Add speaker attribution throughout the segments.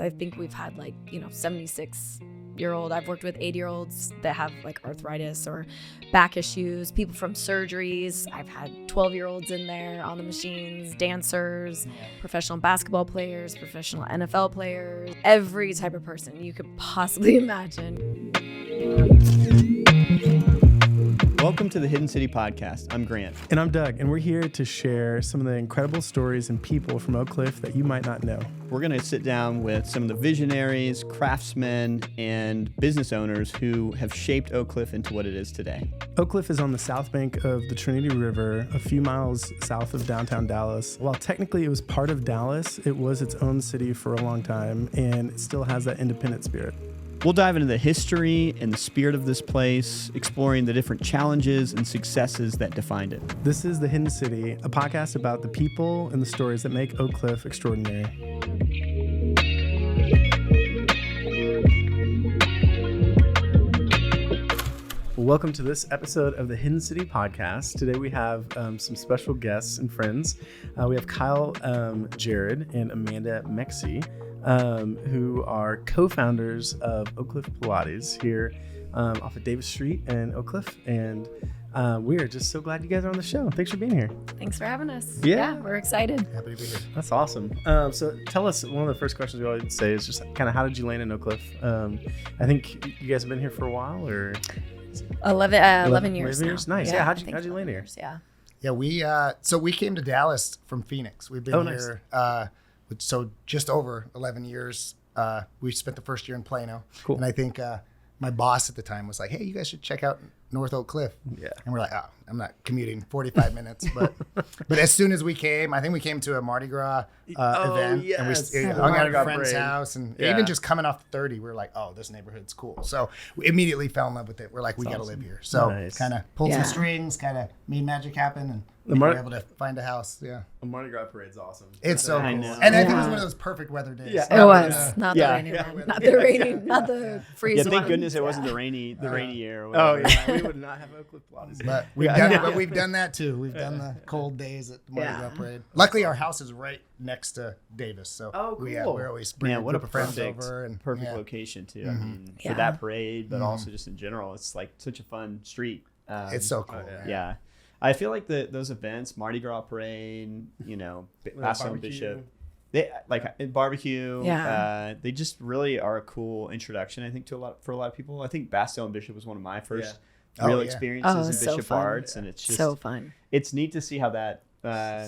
Speaker 1: I think we've had 76-year-old. I've worked with 80-year-olds that have arthritis or back issues, people from surgeries. I've had 12-year-olds in there on the machines, dancers, professional basketball players, professional NFL players, every type of person you could possibly imagine.
Speaker 2: Welcome to the Hidden City Podcast. I'm Grant.
Speaker 3: And I'm Doug, and we're here to share some of the incredible stories and people from Oak Cliff that you might not know.
Speaker 2: We're going to sit down with some of the visionaries, craftsmen, and business owners who have shaped Oak Cliff into what it is today.
Speaker 3: Oak Cliff is on the south bank of the Trinity River, a few miles south of downtown Dallas. While technically it was part of Dallas, it was its own city for a long time, and it still has that independent spirit.
Speaker 2: We'll dive into the history and the spirit of this place, exploring the different challenges and successes that defined it.
Speaker 3: This is The Hidden City, a podcast about the people and the stories that make Oak Cliff extraordinary. Welcome to this episode of the Hidden City Podcast. Today we have some special guests and friends. We have Kiel Jared and Amanda Mecsey, who are co-founders of Oak Cliff Pilates here off of Davis Street in Oak Cliff. And we are just so glad you guys are on the show. Thanks for being here.
Speaker 1: Thanks for having us.
Speaker 3: Yeah,
Speaker 1: we're excited.
Speaker 3: Happy to be here. That's awesome. So tell us, one of the first questions we always say is just kind of how did you land in Oak Cliff? I think you guys have been here for a while, or
Speaker 1: 11 years.
Speaker 3: 11 years? Nice. Yeah, how'd you land here?
Speaker 4: Yeah, we came to Dallas from Phoenix. We've been here so just over 11 years. We spent the first year in Plano.
Speaker 3: Cool.
Speaker 4: And I think my boss at the time was like, hey, you guys should check out North Oak Cliff.
Speaker 3: Yeah.
Speaker 4: And we're like, oh, I'm not commuting 45 minutes. But as soon as we came, I think we came to a Mardi Gras event.
Speaker 3: Yes.
Speaker 4: And we hung out at a friend's house. And even just coming off 30, we were like, oh, this neighborhood's cool. So we immediately fell in love with it. We're like, we got to live here. So kind of pulled some strings, kind of made magic happen. And we were able to find a house. Yeah.
Speaker 3: The Mardi Gras parade's awesome.
Speaker 4: It's so cool. And I think it was one of those perfect weather days.
Speaker 1: Yeah. It was. Not the rainy one. Not the rainy, not the freezing.
Speaker 2: Yeah, thank goodness it wasn't the rainy year.
Speaker 3: Oh, yeah. We would not have Oak Cliff Pilates.
Speaker 4: But we've done that too. We've done the cold days at the Mardi Gras parade. Luckily, our house is right next to Davis. So
Speaker 3: cool.
Speaker 4: we're always bringing a group of friends over. And
Speaker 2: perfect location too. I mean, for that parade, but also just in general, it's like such a fun street.
Speaker 4: It's so cool.
Speaker 2: Yeah. I feel like those events, Mardi Gras parade, Bastille Bishop, they barbecue.
Speaker 1: Yeah.
Speaker 2: They just really are a cool introduction, I think, for a lot of people. I think Bastille and Bishop was one of my first real experiences in Bishop Arts, and it's just
Speaker 1: so fun.
Speaker 2: It's neat to see how that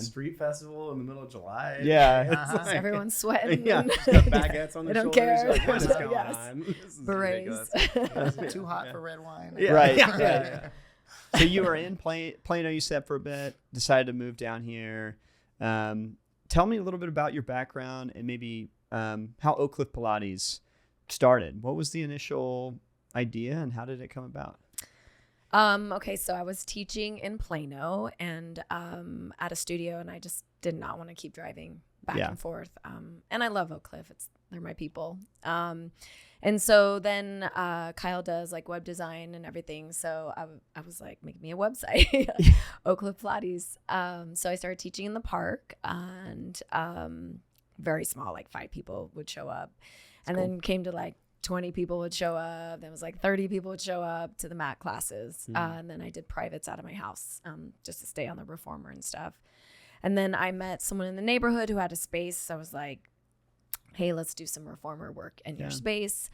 Speaker 3: street festival in the middle of July.
Speaker 2: Yeah,
Speaker 1: everyone's sweating.
Speaker 3: Yeah, just got baguettes on the
Speaker 1: they don't
Speaker 3: shoulders.
Speaker 1: care.
Speaker 3: Like, what is going on? This is
Speaker 1: berets.
Speaker 4: It's too hot for red wine.
Speaker 2: Yeah. Right. Yeah. So you were in Plano, you said, for a bit, decided to move down here. Tell me a little bit about your background and maybe how Oak Cliff Pilates started. What was the initial idea and how did it come about?
Speaker 1: Okay, so I was teaching in Plano and at a studio, and I just did not want to keep driving back and forth. And I love Oak Cliff. They're my people. And so then Kiel does web design and everything. So I was like, make me a website, Oak Cliff Pilates. So I started teaching in the park, and very small, 5 people would show up. And then came to 20 people would show up. Then it was 30 people would show up to the mat classes. And then I did privates out of my house just to stay on the reformer and stuff. And then I met someone in the neighborhood who had a space. So I was like, hey, let's do some reformer work in your space.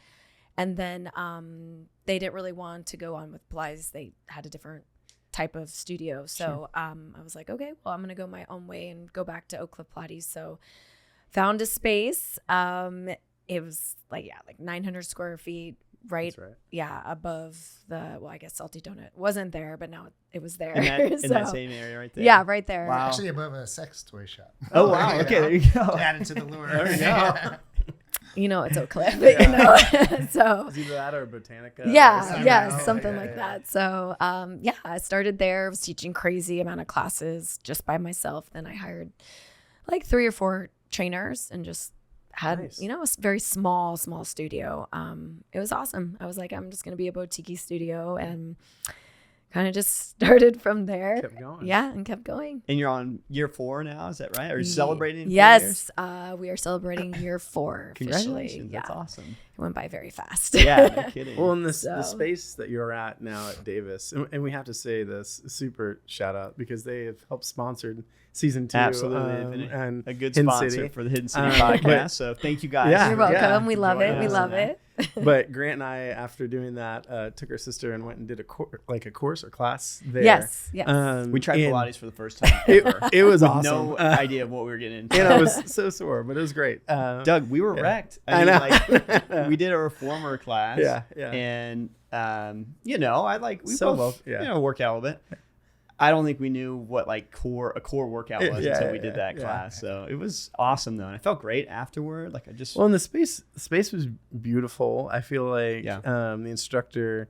Speaker 1: And then they didn't really want to go on with Pilates. They had a different type of studio. So I was like, okay, well, I'm going to go my own way and go back to Oak Cliff Pilates. So found a space. It was 900 square feet, right? Above the, I guess Salty Donut wasn't there, but now it was there.
Speaker 2: In that same area right there?
Speaker 1: Yeah, right there.
Speaker 4: Wow. Actually above a sex toy shop.
Speaker 2: Oh, wow. Okay, there you go.
Speaker 4: Added to the lure.
Speaker 2: There you go.
Speaker 1: It's Oak Cliff, So
Speaker 3: is either that or Botanica?
Speaker 1: Something like that. So, I started there. I was teaching crazy amount of classes just by myself. Then I hired 3 or 4 trainers and just had, a very small studio. It was awesome. I was like, I'm just going to be a boutique studio and kind of just started from there.
Speaker 3: Kept going.
Speaker 1: Yeah, and kept going.
Speaker 2: And you're on year 4 now, is that right? Are you celebrating?
Speaker 1: Yes, we are celebrating year 4
Speaker 2: Congratulations,
Speaker 1: officially.
Speaker 2: that's awesome.
Speaker 1: It went by very fast.
Speaker 2: Yeah, no kidding.
Speaker 3: Well, in the space that you're at now at Davis, and we have to say this, super shout out, because they have helped sponsored season 2.
Speaker 2: Absolutely.
Speaker 3: And
Speaker 2: a good
Speaker 3: Hidden
Speaker 2: sponsor
Speaker 3: City.
Speaker 2: for the Hidden City podcast. So thank you guys.
Speaker 3: Yeah,
Speaker 1: You're welcome.
Speaker 3: yeah.
Speaker 1: We love it. We love it.
Speaker 3: But Grant and I, after doing that, took our sister and went and did a course or class there.
Speaker 1: Yes.
Speaker 2: We tried Pilates for the first time ever.
Speaker 3: It was
Speaker 2: with
Speaker 3: awesome.
Speaker 2: No idea of what we were getting into.
Speaker 3: And I was so sore, but it was great.
Speaker 2: Doug, we were wrecked.
Speaker 3: I know.
Speaker 2: Like, we did a reformer class.
Speaker 3: Yeah.
Speaker 2: And we
Speaker 3: So
Speaker 2: both
Speaker 3: well,
Speaker 2: work out a little bit. I don't think we knew what like a core workout was until we did that class. So it was awesome though, and I felt great afterward. Like and the
Speaker 3: space was beautiful. I feel like the instructor,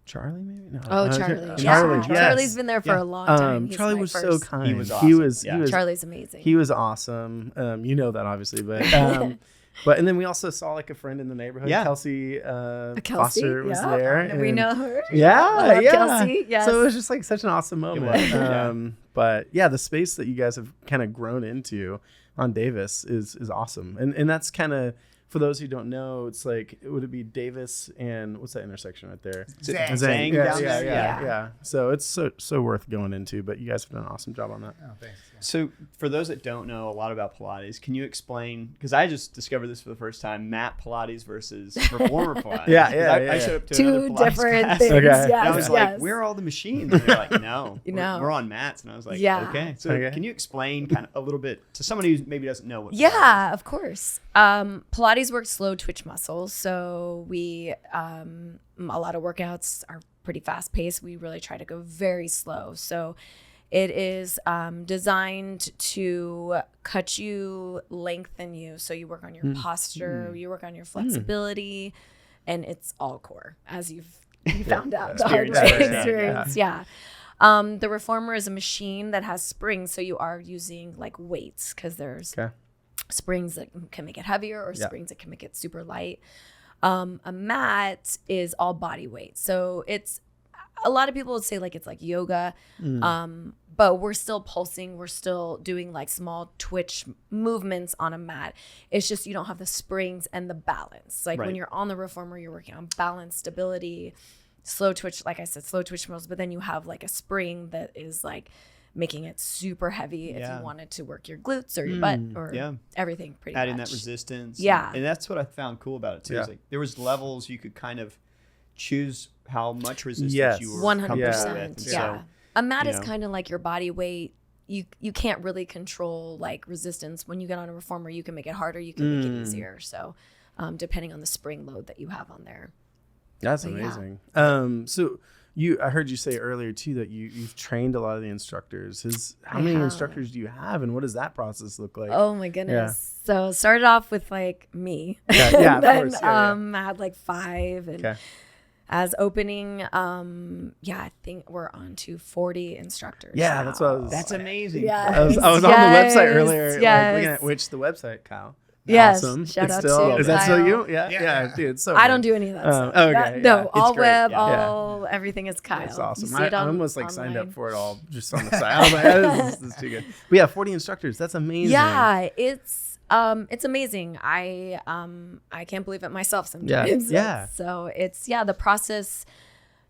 Speaker 3: Charlie, maybe no.
Speaker 1: Charlie.
Speaker 3: Charlie. Yes.
Speaker 1: Charlie's been there for a long time. He's
Speaker 3: Charlie was so kind.
Speaker 2: He was awesome.
Speaker 1: Charlie's amazing.
Speaker 3: He was awesome. You know that obviously, but. But and then we also saw like a friend in the neighborhood, Kelsey Foster was there.
Speaker 1: We know her.
Speaker 3: Yeah,
Speaker 1: Kelsey. Yes.
Speaker 3: So it was just like such an awesome moment. But yeah, the space that you guys have kind of grown into on Davis is awesome, and that's kind of. For those who don't know, it's like, would it be Davis and what's that intersection right there?
Speaker 2: Zang.
Speaker 3: Yeah. So it's so worth going into, but you guys have done an awesome job on that.
Speaker 4: Oh, thanks. Yeah.
Speaker 2: So for those that don't know a lot about Pilates, can you explain, because I just discovered this for the first time, mat Pilates versus reformer Pilates.
Speaker 3: I
Speaker 2: showed up to
Speaker 1: two
Speaker 2: another Pilates
Speaker 1: different
Speaker 2: class,
Speaker 1: things.
Speaker 3: Okay.
Speaker 1: Yes,
Speaker 2: and I was like, where are all the machines? And they're like, no, we're on mats. And I was like, okay. So can you explain kind of a little bit to somebody who maybe doesn't know what Pilates is?
Speaker 1: Of course. Pilates works slow twitch muscles. So we, a lot of workouts are pretty fast paced. We really try to go very slow. So it is designed to cut you, lengthen you. So you work on your posture, you work on your flexibility, and it's all core, as you found out the hard way experience. Yeah. The reformer is a machine that has springs. So you are using like weights, because there's springs that can make it heavier or springs that can make it super light. A mat is all body weight. So it's, a lot of people would say like it's like yoga, but we're still pulsing. We're still doing like small twitch movements on a mat. It's just you don't have the springs and the balance. Like when you're on the reformer, you're working on balance, stability, slow twitch. Like I said, slow twitch moves. But then you have like a spring that is like making it super heavy if you wanted to work your glutes or your butt or everything pretty much.
Speaker 2: Adding that resistance.
Speaker 1: Yeah.
Speaker 2: And that's what I found cool about it too. Is like there was levels you could kind of choose how much resistance you were
Speaker 1: 100%.
Speaker 2: with.
Speaker 1: Yeah. A mat is kind of like your body weight. You can't really control like resistance. When you get on a reformer, you can make it harder, you can make it easier. So depending on the spring load that you have on there.
Speaker 3: That's amazing. So I heard you say earlier too that you've trained a lot of the instructors. How many instructors do you have, and what does that process look like?
Speaker 1: Oh my goodness! Yeah. So started off with like me.
Speaker 3: Yeah,
Speaker 1: of course. I had like 5, and as opening, I think we're on to 40 instructors.
Speaker 3: Yeah,
Speaker 1: now.
Speaker 2: That's amazing.
Speaker 1: Yes.
Speaker 3: I was on the website earlier, looking at the website, Kyle.
Speaker 1: Yes,
Speaker 3: awesome.
Speaker 1: Shout out
Speaker 3: to
Speaker 1: Is
Speaker 3: that still you? Yeah, dude. It's so
Speaker 1: I don't do any of that stuff.
Speaker 3: Okay.
Speaker 1: No, all
Speaker 2: great.
Speaker 1: web, everything is Kyle.
Speaker 3: That's awesome.
Speaker 1: I
Speaker 3: almost like signed up for it all just on the side. I was like, this is too good. But yeah, 40 instructors. That's amazing.
Speaker 1: Yeah, it's amazing. I can't believe it myself sometimes.
Speaker 3: Yeah.
Speaker 1: So it's the process.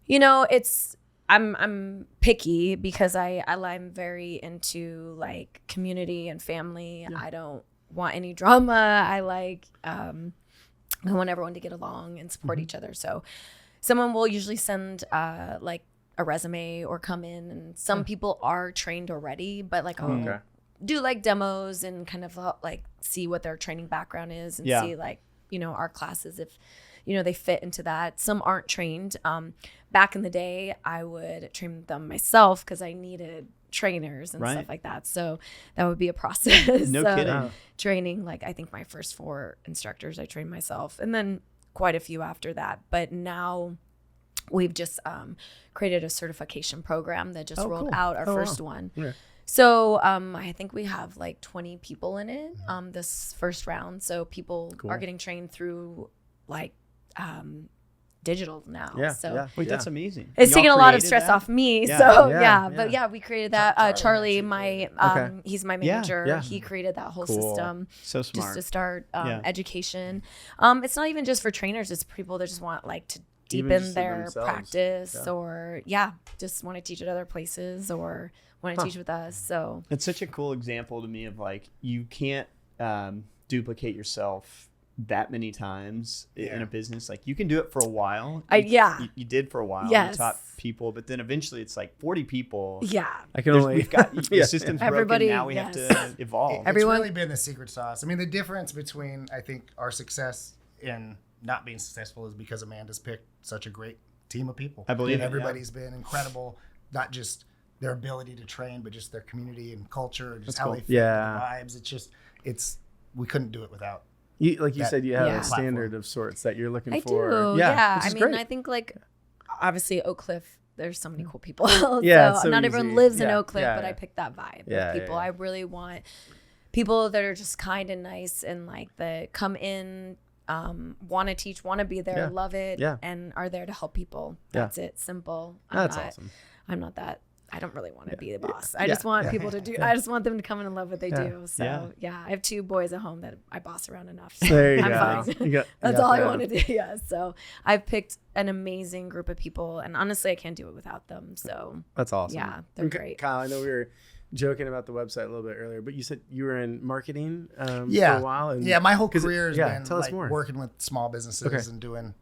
Speaker 1: It's I'm picky because I'm very into like community and family. Yeah. I don't want any drama. I want everyone to get along and support each other. So someone will usually send like a resume or come in, and some people are trained already, but like I'll do like demos and kind of like see what their training background is and see like, our classes, if, they fit into that. Some aren't trained. Back in the day, I would train them myself because I needed trainers and stuff like that. So that would be a process.
Speaker 2: No kidding.
Speaker 1: Training, like I think my first 4 instructors I trained myself, and then quite a few after that. But now we've just created a certification program that just rolled out our first one. Yeah. So I think we have like 20 people in it this first round. So people are getting trained through like digital now.
Speaker 3: Yeah.
Speaker 1: So
Speaker 3: Yeah.
Speaker 2: Wait, that's amazing.
Speaker 1: it's
Speaker 2: Y'all
Speaker 1: taking a lot of
Speaker 2: created
Speaker 1: stress
Speaker 2: that?
Speaker 1: off me.
Speaker 2: Yeah.
Speaker 1: So
Speaker 3: Yeah.
Speaker 1: but yeah, we created that. Charlie, my
Speaker 3: Okay.
Speaker 1: he's my manager.
Speaker 2: Yeah.
Speaker 1: He created that whole
Speaker 3: Cool.
Speaker 1: system
Speaker 2: So smart.
Speaker 1: just to start
Speaker 2: Yeah.
Speaker 1: education. It's not even just for trainers. It's people that just want like to
Speaker 3: Even
Speaker 1: deepen
Speaker 3: just
Speaker 1: their
Speaker 3: themselves.
Speaker 1: practice
Speaker 3: Yeah.
Speaker 1: or just want to teach at other places or want to teach with us. So
Speaker 2: It's such a cool example to me of like you can't duplicate yourself that many times in a business. Like you can do it for a while. You did for a while.
Speaker 1: Yes.
Speaker 2: You taught people, but then eventually it's like 40 people.
Speaker 1: yeah.
Speaker 3: I can only.
Speaker 2: We've got the system's
Speaker 1: Everybody-
Speaker 2: broken. Now we have to evolve.
Speaker 1: Everyone-
Speaker 4: It's really been the secret sauce. I mean, the difference between I think our success in not being successful is because Amanda's picked such a great team of people.
Speaker 2: I believe it,
Speaker 4: everybody's been incredible. Not just their ability to train, but just their community and culture, and just how they feel, the vibes. We couldn't do it without.
Speaker 3: Like you said, you have
Speaker 1: Yeah.
Speaker 3: a standard of sorts that you're looking
Speaker 1: I
Speaker 3: for.
Speaker 1: do.
Speaker 3: Yeah.
Speaker 1: Yeah.
Speaker 3: Which
Speaker 1: I
Speaker 3: is
Speaker 1: mean,
Speaker 3: great.
Speaker 1: I think like obviously Oak Cliff, there's so many cool people. so
Speaker 3: it's so
Speaker 1: not everyone
Speaker 3: easy.
Speaker 1: lives in
Speaker 3: Yeah,
Speaker 1: Oak Cliff,
Speaker 3: yeah,
Speaker 1: but I
Speaker 3: yeah.
Speaker 1: picked that vibe
Speaker 3: Yeah,
Speaker 1: of people.
Speaker 3: yeah, yeah.
Speaker 1: I really want people that are just kind and nice and like that come in, want to teach, want to be there, love it, and are there to help people. That's it. Simple.
Speaker 3: That's awesome.
Speaker 1: I'm not that. I don't really want to be the boss. I just want people to do. I just want them to come in and love what they do. So I have 2 boys at home that I boss around enough. So
Speaker 3: There you
Speaker 1: I'm
Speaker 3: go.
Speaker 1: fine. That's all I want to do. Yeah. So I've picked an amazing group of people, and honestly, I can't do it without them. So
Speaker 3: That's awesome.
Speaker 1: yeah, they're great.
Speaker 3: Kyle, I know we were joking about the website a little bit earlier, but you said you were in marketing for
Speaker 4: Yeah.
Speaker 3: a while. And
Speaker 4: My whole career has been
Speaker 3: tell us
Speaker 4: like
Speaker 3: more.
Speaker 4: working with small businesses
Speaker 3: Okay.
Speaker 4: and doing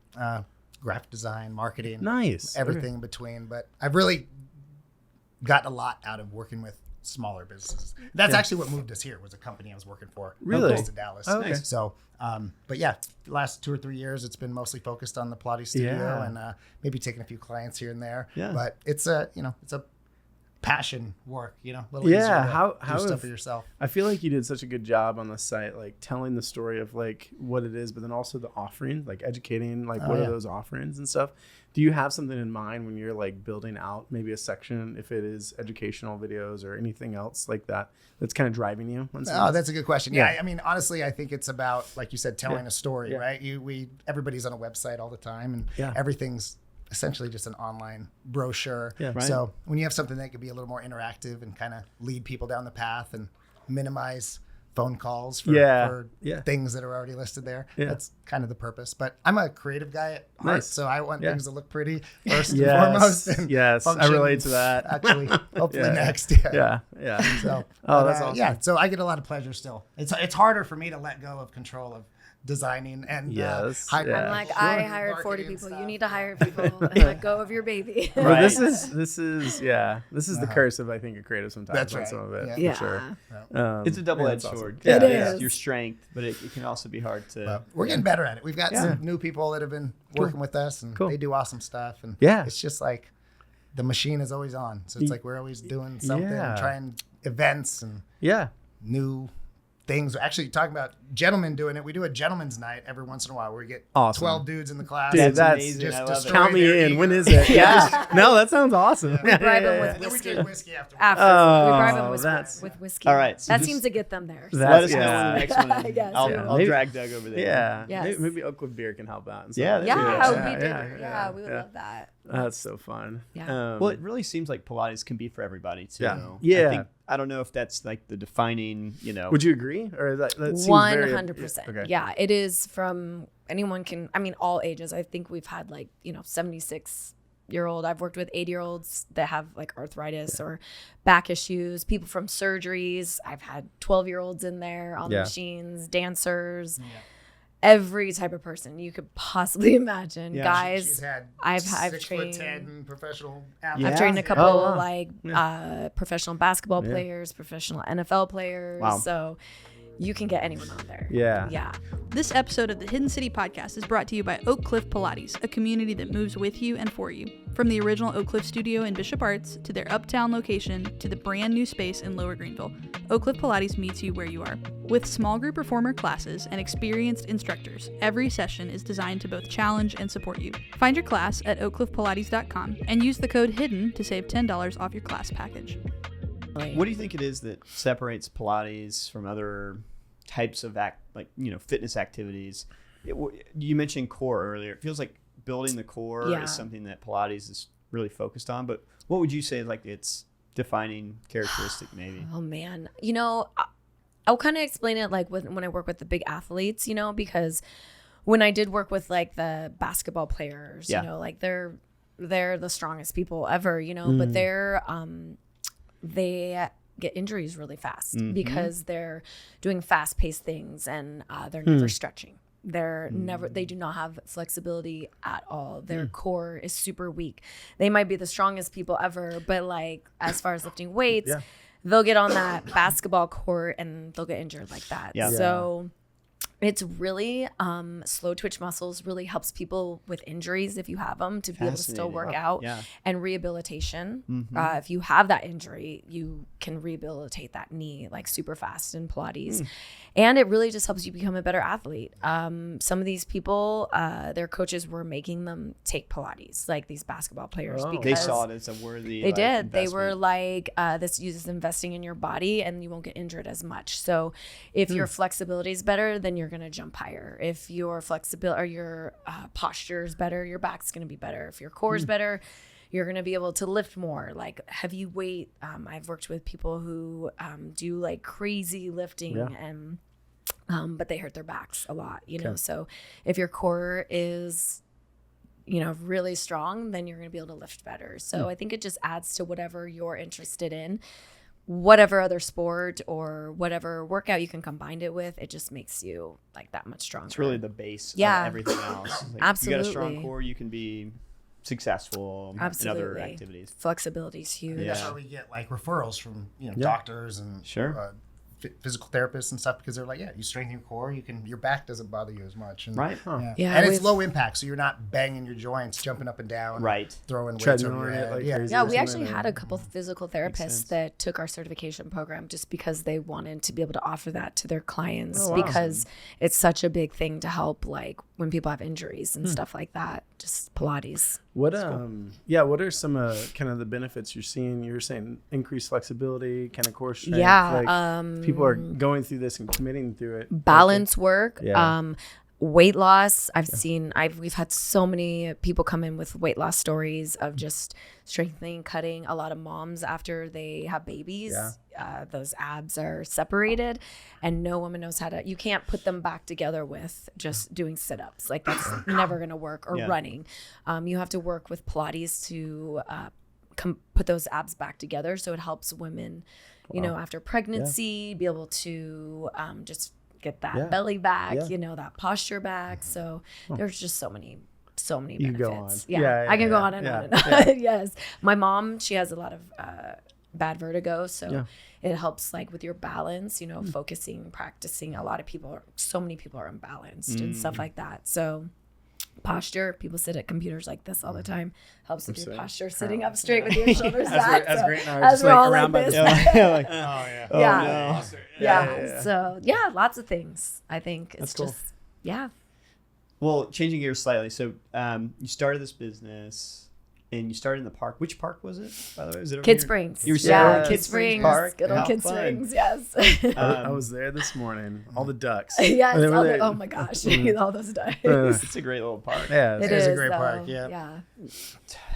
Speaker 4: graphic design, marketing,
Speaker 3: Nice.
Speaker 4: everything in between. But I've really gotten a lot out of working with smaller businesses. That's actually what moved us here, was a company I was working for.
Speaker 3: Really?
Speaker 4: Close to Dallas.
Speaker 3: Oh, okay.
Speaker 4: So, but yeah, the last 2 or 3 years, it's been mostly focused on the Pilates studio and maybe taking a few clients here and there.
Speaker 2: Yeah.
Speaker 4: But it's a passion work, a little easier to
Speaker 3: how
Speaker 4: do stuff for yourself.
Speaker 3: I feel like you did such a good job on the site, like telling the story of like what it is, but then also the offering, like educating, like what are those offerings and stuff. Do you have something in mind when you're like building out maybe a section, if it is educational videos or anything else like that, that's kind of driving you?
Speaker 4: Oh, that's a good question. Yeah. I mean, honestly, I think it's about, like you said, telling a story, right? Everybody's on a website all the time, and everything's essentially just an online brochure.
Speaker 3: Yeah. Right.
Speaker 4: So when you have something that could be a little more interactive and kind of lead people down the path and minimize phone calls for things that are already listed there, that's kind of the purpose. But I'm a creative guy at heart, so I want things to look pretty first and foremost. And
Speaker 3: I relate to that.
Speaker 4: Actually, hopefully next.
Speaker 3: Yeah.
Speaker 4: So,
Speaker 3: that's awesome.
Speaker 4: Yeah, so I get a lot of pleasure still. It's harder for me to let go of control of designing and
Speaker 1: I'm like, I hired 40 people. You need to hire people and let go of your baby.
Speaker 3: Well,
Speaker 2: Right.
Speaker 3: this is the curse of, I think, a creative sometimes.
Speaker 4: That's
Speaker 3: on
Speaker 4: right.
Speaker 3: some of it,
Speaker 1: Yeah.
Speaker 3: for sure.
Speaker 2: It's a double-edged
Speaker 3: that's
Speaker 2: sword.
Speaker 3: awesome.
Speaker 1: It
Speaker 2: It's
Speaker 1: is.
Speaker 2: your strength, but it can also be hard to.
Speaker 4: But we're getting better at it. We've got some new people that have been working with us, and they do awesome stuff. And it's just like the machine is always on. So it's like we're always doing something, trying events and new things. Actually, talking about gentlemen doing it, we do a gentleman's night every once in a while where we get 12 dudes in the class.
Speaker 3: Dude,
Speaker 2: That's
Speaker 3: that's
Speaker 2: amazing.
Speaker 4: just
Speaker 2: I love it.
Speaker 4: destroy
Speaker 3: count me
Speaker 4: their
Speaker 3: in.
Speaker 4: ego.
Speaker 3: When is it? No, that sounds awesome.
Speaker 1: We bribe them
Speaker 4: And
Speaker 1: with
Speaker 4: then we
Speaker 1: whiskey.
Speaker 4: drink whiskey afterwards.
Speaker 1: We bribe them with whiskey.
Speaker 2: All right, so
Speaker 1: that
Speaker 2: just-
Speaker 1: seems to get them there.
Speaker 2: Let us know when the next one is.
Speaker 1: Yes.
Speaker 2: I'll drag Doug over there.
Speaker 3: Yeah.
Speaker 1: Yes.
Speaker 3: Maybe Oak Cliff beer can help out. And
Speaker 2: Yeah,
Speaker 3: stuff.
Speaker 1: Yeah, we did.
Speaker 3: yeah,
Speaker 1: Yeah, we would love that.
Speaker 3: That's so fun.
Speaker 1: Yeah.
Speaker 2: Well, it really seems like Pilates can be for everybody too.
Speaker 3: Yeah.
Speaker 2: I don't know if that's like the defining,
Speaker 3: Would you agree? Or that seems
Speaker 1: 100%.
Speaker 3: Okay.
Speaker 1: Yeah, it is from anyone can, I mean, all ages. I think we've had 76-year-old. I've worked with 80-year-olds that have like arthritis or back issues, people from surgeries. I've had 12-year-olds in there on the machines, dancers. Every type of person you could possibly imagine. Guys,
Speaker 4: She's had
Speaker 1: I've
Speaker 4: 6'10"
Speaker 1: trained
Speaker 4: professional
Speaker 1: I've
Speaker 4: athletes.
Speaker 1: trained a couple
Speaker 3: wow.
Speaker 1: professional basketball players, professional NFL players.
Speaker 2: Wow.
Speaker 1: So you can get anyone on there.
Speaker 3: Yeah.
Speaker 5: This episode of the Hidden City Podcast is brought to you by Oak Cliff Pilates, a community that moves with you and for you. From the original Oak Cliff studio in Bishop Arts to their Uptown location to the brand new space in Lower Greenville, Oak Cliff Pilates meets you where you are. With small group reformer classes and experienced instructors, every session is designed to both challenge and support you. Find your class at oakcliffpilates.com and use the code HIDDEN to save $10 off your class package.
Speaker 2: What do you think it is that separates Pilates from other types of fitness activities? You mentioned core earlier. It feels like building the core is something that Pilates is really focused on. But what would you say like its defining characteristic maybe?
Speaker 1: Oh man, I'll kind of explain it like when I work with the big athletes, because when I did work with like the basketball players, like they're the strongest people ever, but they get injuries really fast because they're doing fast-paced things and they're never stretching. They do not have flexibility at all. Their core is super weak. They might be the strongest people ever, but like as far as lifting weights, they'll get on that basketball court and they'll get injured like that. Yeah. So it's really slow twitch muscles really helps people with injuries if you have them to be able to still work out and rehabilitation. If you have that injury, you can rehabilitate that knee like super fast in Pilates. And it really just helps you become a better athlete. Some of these people, their coaches were making them take Pilates, like these basketball players. Because
Speaker 2: they saw it as a worthy
Speaker 1: They did.
Speaker 2: investment.
Speaker 1: They were like, this uses investing in your body and you won't get injured as much. So if your flexibility is better, then you're going to jump higher. If your flexibility or your posture is better, your back's going to be better. If your core is better, you're going to be able to lift more like heavy weight. I've worked with people who do like crazy lifting and but they hurt their backs a lot, so if your core is really strong, then you're going to be able to lift better. So I think it just adds to whatever you're interested in, whatever other sport or whatever workout you can combine it with. It just makes you like that much stronger.
Speaker 2: It's really the base of everything else. Like,
Speaker 1: absolutely.
Speaker 2: If you got a strong core, you can be successful in other activities.
Speaker 1: Flexibility is huge.
Speaker 4: That's why we get like referrals from doctors and physical therapists and stuff, because they're like, you strengthen your core, your back doesn't bother you as much. And,
Speaker 2: right.
Speaker 4: And it's low impact, so you're not banging your joints, jumping up and down, throwing weights over your head.
Speaker 1: We actually had a couple of physical therapists that took our certification program just because they wanted to be able to offer that to their clients because it's such a big thing to help like when people have injuries and stuff like that. Just Pilates.
Speaker 3: What what are some kind of the benefits you're seeing? You're saying increased flexibility, kind of core strength. Like, people are going through this and committing through it.
Speaker 1: Balance work. Weight loss. We've had so many people come in with weight loss stories of just strengthening, cutting. A lot of moms after they have babies, those abs are separated and no woman knows how to, you can't put them back together with just doing sit-ups. Like that's never going to work, or running. You have to work with Pilates to put those abs back together. So it helps women, after pregnancy, be able to just get that belly back, that posture back. So there's just so many
Speaker 3: you
Speaker 1: benefits.
Speaker 3: Go on.
Speaker 1: I can go on and on and on. Yes. My mom, she has a lot of bad vertigo. So it helps like with your balance, focusing, practicing. So many people are imbalanced and stuff like that. So posture, people sit at computers like this all the time, helps with your posture, sitting up straight with your shoulders back.
Speaker 3: As Grant and I are just like around by
Speaker 1: the So lots of things. I think it's just
Speaker 2: Well, changing gears slightly. So you started this business and you started in the park. Which park was it, by the way? Was it over
Speaker 1: Kid
Speaker 2: here?
Speaker 1: Springs.
Speaker 2: You were
Speaker 1: Kid Springs Park. Good old Kid Springs, yes.
Speaker 3: I was there this morning. All the ducks.
Speaker 1: Yes. Oh my gosh. All those ducks.
Speaker 2: It's a great little park.
Speaker 3: Yeah.
Speaker 4: It is a great park. Yeah.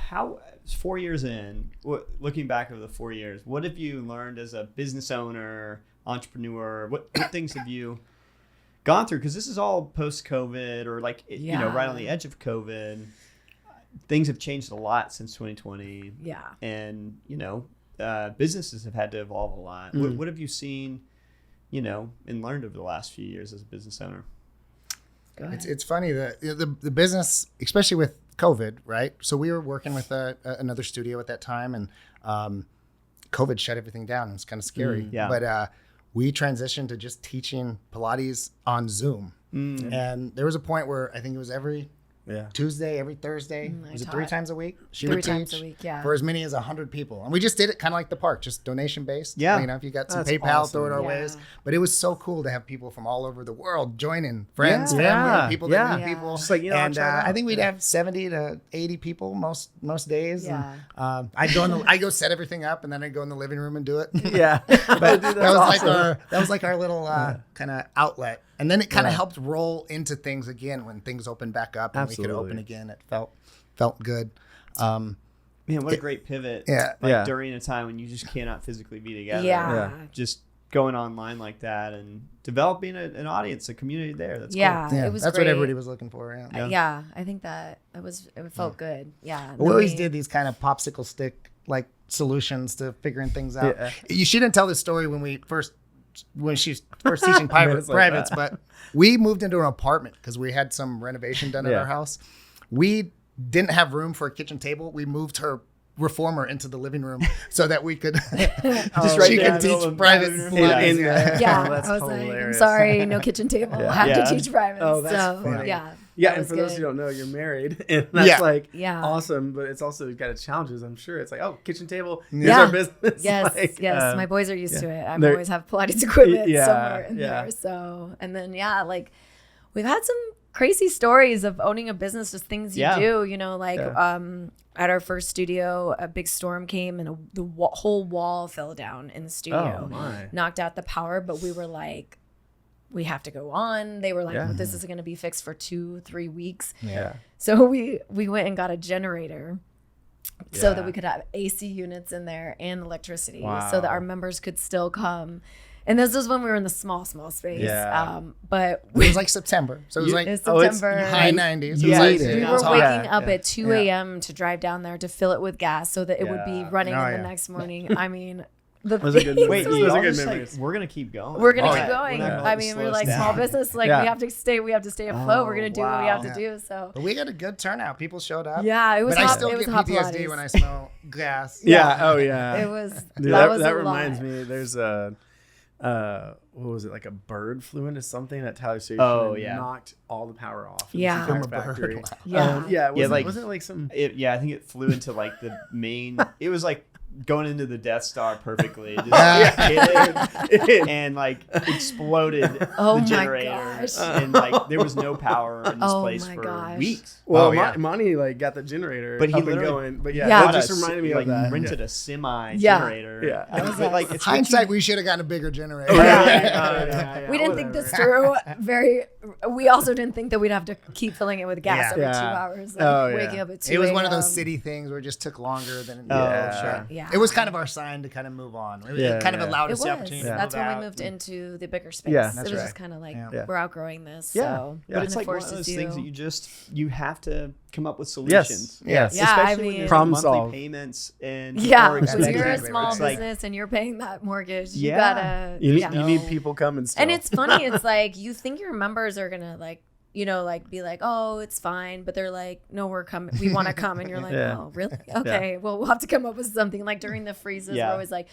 Speaker 2: How 4 years in, looking back over the 4 years, what have you learned as a business owner, entrepreneur? What things have you gone through? Because this is all post-COVID or like, right on the edge of COVID. Things have changed a lot since 2020.
Speaker 1: Yeah.
Speaker 2: And, businesses have had to evolve a lot. What have you seen, and learned over the last few years as a business owner?
Speaker 1: Go ahead.
Speaker 4: It's funny that the business, especially with COVID, right? So we were working with another studio at that time, and COVID shut everything down. It was kind of scary. But we transitioned to just teaching Pilates on Zoom. And there was a point where I think it was every Tuesday, every Thursday. Was it 3 times a week? She would teach 3 times a week, for as many as 100 people. And we just did it kind of like the park, just donation based.
Speaker 2: Yeah.
Speaker 4: If you got some PayPal, throw it our ways. But it was so cool to have people from all over the world joining, friends, family, people that knew people.
Speaker 3: Just like,
Speaker 4: and I think we'd have 70 to 80 people most days. Yeah. And, I'd go set everything up, and then I'd go in the living room and do it.
Speaker 3: Yeah.
Speaker 4: But that was like our little kind of outlet. And then it kind of helped roll into things again when things opened back up and we could open again. It felt good.
Speaker 2: Man, what a great pivot.
Speaker 4: Yeah.
Speaker 2: During a time when you just cannot physically be together.
Speaker 1: Yeah.
Speaker 2: Just going online like that and developing an audience, a community there. That's cool.
Speaker 1: It was
Speaker 4: that's
Speaker 1: great.
Speaker 4: what everybody was looking for.
Speaker 1: Yeah. I think that it felt good. Yeah.
Speaker 4: We always did these kind of popsicle stick like solutions to figuring things out. You shouldn't tell this story when she's first teaching privates, but we moved into an apartment because we had some renovation done at our house. We didn't have room for a kitchen table. We moved her reformer into the living room so that we could she could teach private Pilates.
Speaker 1: I was like, I'm sorry, no kitchen table. I have to teach private.
Speaker 3: Oh, that's funny. Yeah, and for those who don't know, you're married, and that's awesome. But it's also got its challenges. I'm sure it's like, oh, kitchen table, here's our business.
Speaker 1: Yes, yes. My boys are used to it. I always have Pilates equipment somewhere in there. So, and then like we've had some crazy stories of owning a business, just things you do. You know, like at our first studio, a big storm came and the whole wall fell down in the studio, knocked out the power. But we were like, we have to go on. They were like, well, this is going to be fixed for 2-3 weeks. So we went and got a generator so that we could have AC units in there and electricity so that our members could still come. And this is when we were in the small space. But
Speaker 4: it was like September. So it was like
Speaker 1: September.
Speaker 4: High 90s.
Speaker 1: We were waking up at 2 a.m. to drive down there to fill it with gas so that it would be running in the next morning. I mean,
Speaker 3: those are good memories.
Speaker 2: Wait,
Speaker 3: those are good memories.
Speaker 2: We're gonna keep going.
Speaker 1: We're gonna keep going. I mean, we're like small business. Like we have to stay afloat. We're gonna do what we have to do. So
Speaker 4: but we got a good turnout. People showed up.
Speaker 1: Yeah, it was.
Speaker 4: But
Speaker 1: hot,
Speaker 4: I still get PTSD when I smell gas.
Speaker 3: Oh yeah.
Speaker 1: It was.
Speaker 3: Dude,
Speaker 1: that was
Speaker 3: that reminds me. There's a. What was it, like a bird flew into something at Tyler Station and knocked all the power off.
Speaker 1: From
Speaker 3: a factory.
Speaker 4: Wow.
Speaker 3: Wasn't it like some
Speaker 2: I think it flew into like the main it was like going into the Death Star perfectly. Just hit it and like exploded the generator. And like there was no power in this place for weeks.
Speaker 3: Well, Monty like got the generator
Speaker 2: but he
Speaker 3: up and going. But
Speaker 2: that
Speaker 3: just reminded me of that.
Speaker 2: Rented a semi generator.
Speaker 4: I was like, it's hindsight, we should have gotten a bigger generator.
Speaker 1: We didn't think this through. We also didn't think that we'd have to keep filling it with gas every 2 hours. Waking up at 2
Speaker 4: It was one of those city things where it just took longer than it was kind of our sign to kind of move on. It kind of allowed us the opportunity to move
Speaker 1: That's when
Speaker 4: out
Speaker 1: we moved into the bigger space.
Speaker 4: Yeah,
Speaker 1: it was just kind of like, we're outgrowing this. So
Speaker 2: but it's like one of those things that you have to come up with solutions.
Speaker 3: Yes.
Speaker 2: Especially when there's monthly
Speaker 3: solve.
Speaker 2: Payments and
Speaker 1: when you're a small business and you're paying that mortgage, you gotta
Speaker 3: you need people coming still.
Speaker 1: And it's funny, it's like you think your members are gonna like, you know, like be like, oh, it's fine, but they're like, no, we're coming, we want to come, and you're like, oh, really? Okay, well, we'll have to come up with something. Like during the freezes, we're always like,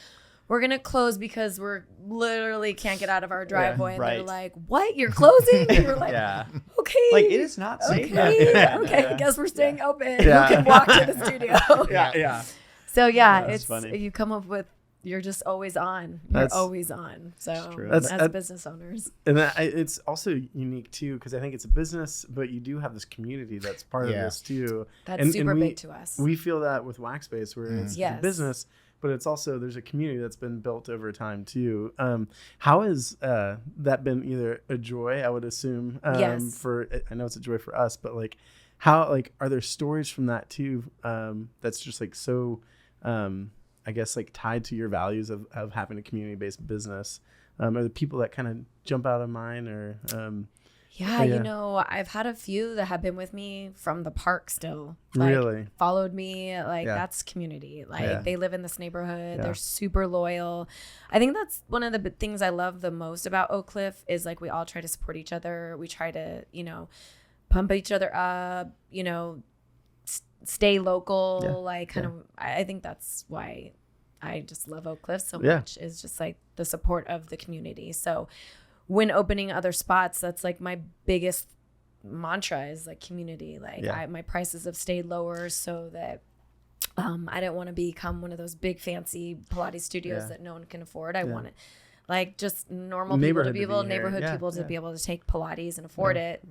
Speaker 1: we're gonna close because we're literally can't get out of our driveway, and they're like, what? You're closing? And we're like, okay,
Speaker 2: like it is not safe.
Speaker 1: Okay, I guess we're staying open. You can walk to the studio. So it's funny. You come up with. You're just always on. You're always on. So as business owners.
Speaker 3: And it's also unique too, because I think it's a business, but you do have this community that's part of this too.
Speaker 1: That's super big to us.
Speaker 3: We feel that with Waxbase, where it's a business, but it's also, there's a community that's been built over time too. How has that been either a joy, I would assume, I know it's a joy for us, but like how, like, are there stories from that too that's just like so I guess like tied to your values of having a community-based business? Are the people that kind of jump out of mine or?
Speaker 1: You know, I've had a few that have been with me from the park still. Like,
Speaker 3: really?
Speaker 1: Followed me. Like that's community. Like they live in this neighborhood. They're super loyal. I think that's one of the things I love the most about Oak Cliff is like we all try to support each other. We try to, you know, pump each other up, you know, stay local, I think that's why I just love Oak Cliff so much, is just like the support of the community. So when opening other spots, that's like my biggest mantra is like community. Like my prices have stayed lower so that I didn't want to become one of those big fancy Pilates studios that no one can afford. I want it like just normal neighborhood people to be able to take Pilates and afford it.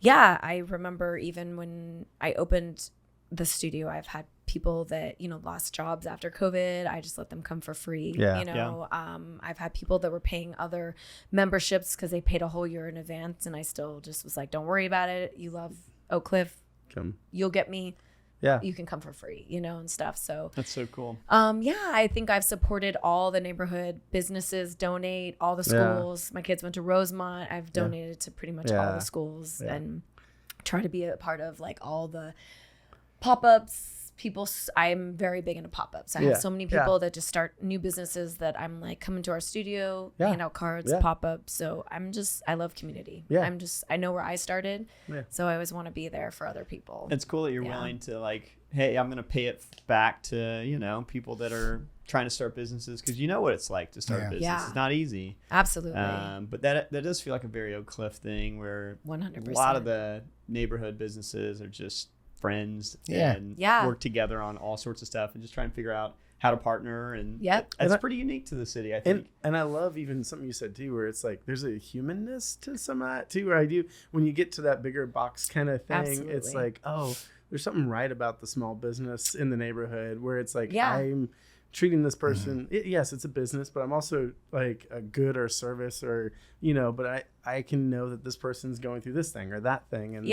Speaker 1: I remember even when I opened the studio, I've had people that, lost jobs after COVID. I just let them come for free. I've had people that were paying other memberships because they paid a whole year in advance. And I still just was like, don't worry about it. You love Oak Cliff. You'll get me. Yeah. You can come for free, and stuff. So
Speaker 2: that's so cool.
Speaker 1: I think I've supported all the neighborhood businesses, donate all the schools. My kids went to Rosemont. I've donated to pretty much all the schools and try to be a part of like all the pop-ups. I'm very big into pop-ups. I have so many people that just start new businesses that I'm like, come into our studio, hand out cards, pop-ups. So I love community. I know where I started. So I always want to be there for other people.
Speaker 2: It's cool that you're willing to like, hey, I'm going to pay it back to, people that are trying to start businesses, because you know what it's like to start a business. It's not easy.
Speaker 1: Absolutely.
Speaker 2: But that does feel like a very Oak Cliff thing, where
Speaker 1: 100%.
Speaker 2: A lot of the neighborhood businesses are just friends and work together on all sorts of stuff and just try and figure out how to partner. And that's pretty unique to the city, I think.
Speaker 3: And I love even something you said too, where it's like there's a humanness to some of that too, where when you get to that bigger box kind of thing, it's like, oh, there's something right about the small business in the neighborhood, where it's like, I'm treating this person, yes, it's a business, but I'm also like a good or service or, but I can know that this person's going through this thing or that thing. And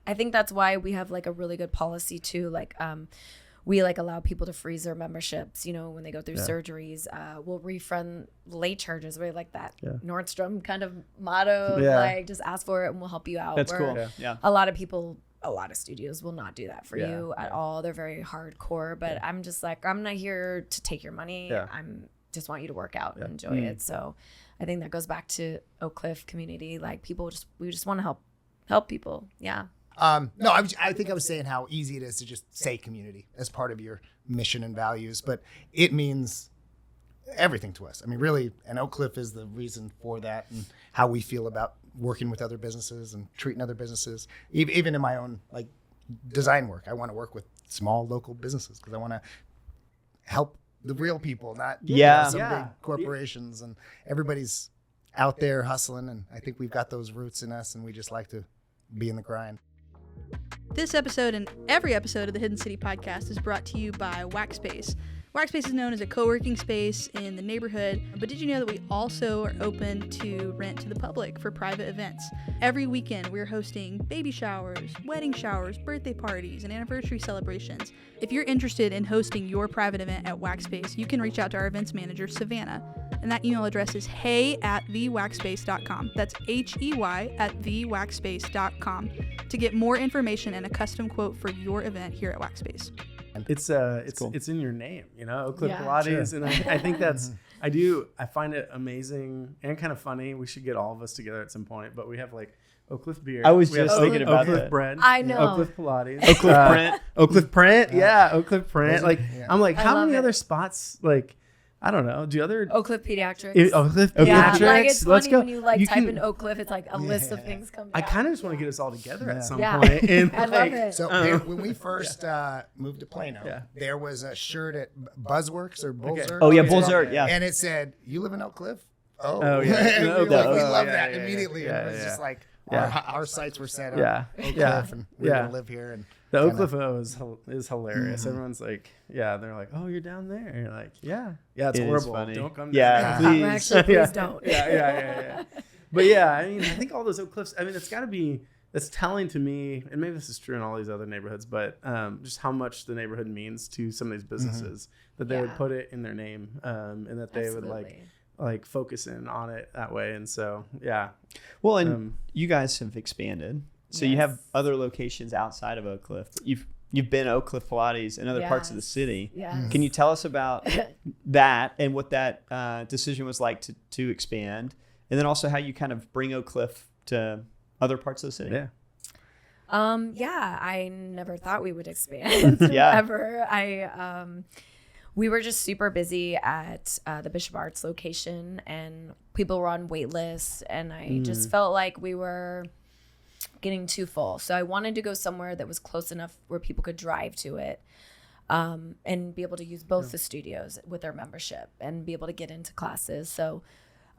Speaker 1: I think that's why we have like a really good policy too. Like, we like allow people to freeze their memberships, when they go through surgeries. We'll refund late charges. We like that Nordstrom kind of motto, like just ask for it and we'll help you out.
Speaker 2: That's cool.
Speaker 1: A lot of studios will not do that for you at all. They're very hardcore, but I'm just like, I'm not here to take your money. I'm just want you to work out and enjoy it. So I think that goes back to Oak Cliff community. Like we just want to help people. Yeah.
Speaker 4: No, I think I was saying how easy it is to just say community as part of your mission and values, but it means everything to us. I mean, really, and Oak Cliff is the reason for that, and how we feel about working with other businesses and treating other businesses. Even in my own like design work, I want to work with small local businesses because I want to help the real people, not some big corporations. And everybody's out there hustling, and I think we've got those roots in us, and we just like to be in the grind.
Speaker 5: This episode and every episode of the Hidden City podcast is brought to you by Waxspace. Waxspace is known as a co-working space in the neighborhood, but did you know that we also are open to rent to the public for private events? Every weekend we're hosting baby showers, wedding showers, birthday parties, and anniversary celebrations. If you're interested in hosting your private event at Waxspace, you can reach out to our events manager, Savannah, and that email address is hey@thewaxspace.com. That's HEY@thewaxspace.com to get more information and a custom quote for your event here at Waxspace.
Speaker 3: It's cool. It's in your name, Oak Cliff Pilates, and I think that's I find it amazing and kind of funny. We should get all of us together at some point, but we have like Oak Cliff beer.
Speaker 2: I was just thinking about
Speaker 3: Oak Cliff
Speaker 2: that.
Speaker 3: bread.
Speaker 1: I know.
Speaker 3: Oak Cliff Pilates.
Speaker 2: Oak Cliff print.
Speaker 3: Oak Cliff print. Yeah, Oak Cliff print. Like I'm like, how many
Speaker 1: it.
Speaker 3: other spots? Like I don't know. Do other
Speaker 1: Oak Cliff Pediatrics?
Speaker 3: Oak Cliff
Speaker 1: Yeah,
Speaker 3: Pediatrics.
Speaker 1: like it's
Speaker 3: Let's
Speaker 1: funny
Speaker 3: go.
Speaker 1: when you like type in Oak Cliff, it's like a list of things come
Speaker 3: I
Speaker 1: down.
Speaker 3: kind of just want to get us all together at some point. And
Speaker 1: I love it.
Speaker 4: So when we first moved to Plano, there was a shirt at Buzzworks or Bullsert.
Speaker 2: Oh yeah, Bullsert. Yeah.
Speaker 4: And it said, "You live in Oak Cliff."
Speaker 3: Oh yeah.
Speaker 4: And we love that
Speaker 3: yeah,
Speaker 4: immediately.
Speaker 3: yeah,
Speaker 4: And it was just like our sights were set up. Oak Cliff, and we're gonna live here. And
Speaker 3: the Oak Cliff O is hilarious. Everyone's like, they're like, "Oh, you're down there." And you're like, it's horrible.
Speaker 2: Funny.
Speaker 3: Don't come down.
Speaker 2: Yeah, please.
Speaker 1: Actually, please don't.
Speaker 3: Yeah. But I mean, I think all those Oak Cliffs. I mean, it's got to be. That's telling to me, and maybe this is true in all these other neighborhoods, but just how much the neighborhood means to some of these businesses that they would put it in their name, and that they would like focus in on it that way. And so
Speaker 2: well, and you guys have expanded, so you have other locations outside of Oak Cliff. You've been Oak Cliff Pilates in other parts of the city. Can you tell us about that and what that decision was like to expand, and then also how you kind of bring Oak Cliff to other parts of the city?
Speaker 1: I never thought we would expand ever. We were just super busy at the Bishop Arts location, and people were on wait lists, and I just felt like we were getting too full. So I wanted to go somewhere that was close enough where people could drive to it, and be able to use both the studios with their membership and be able to get into classes. So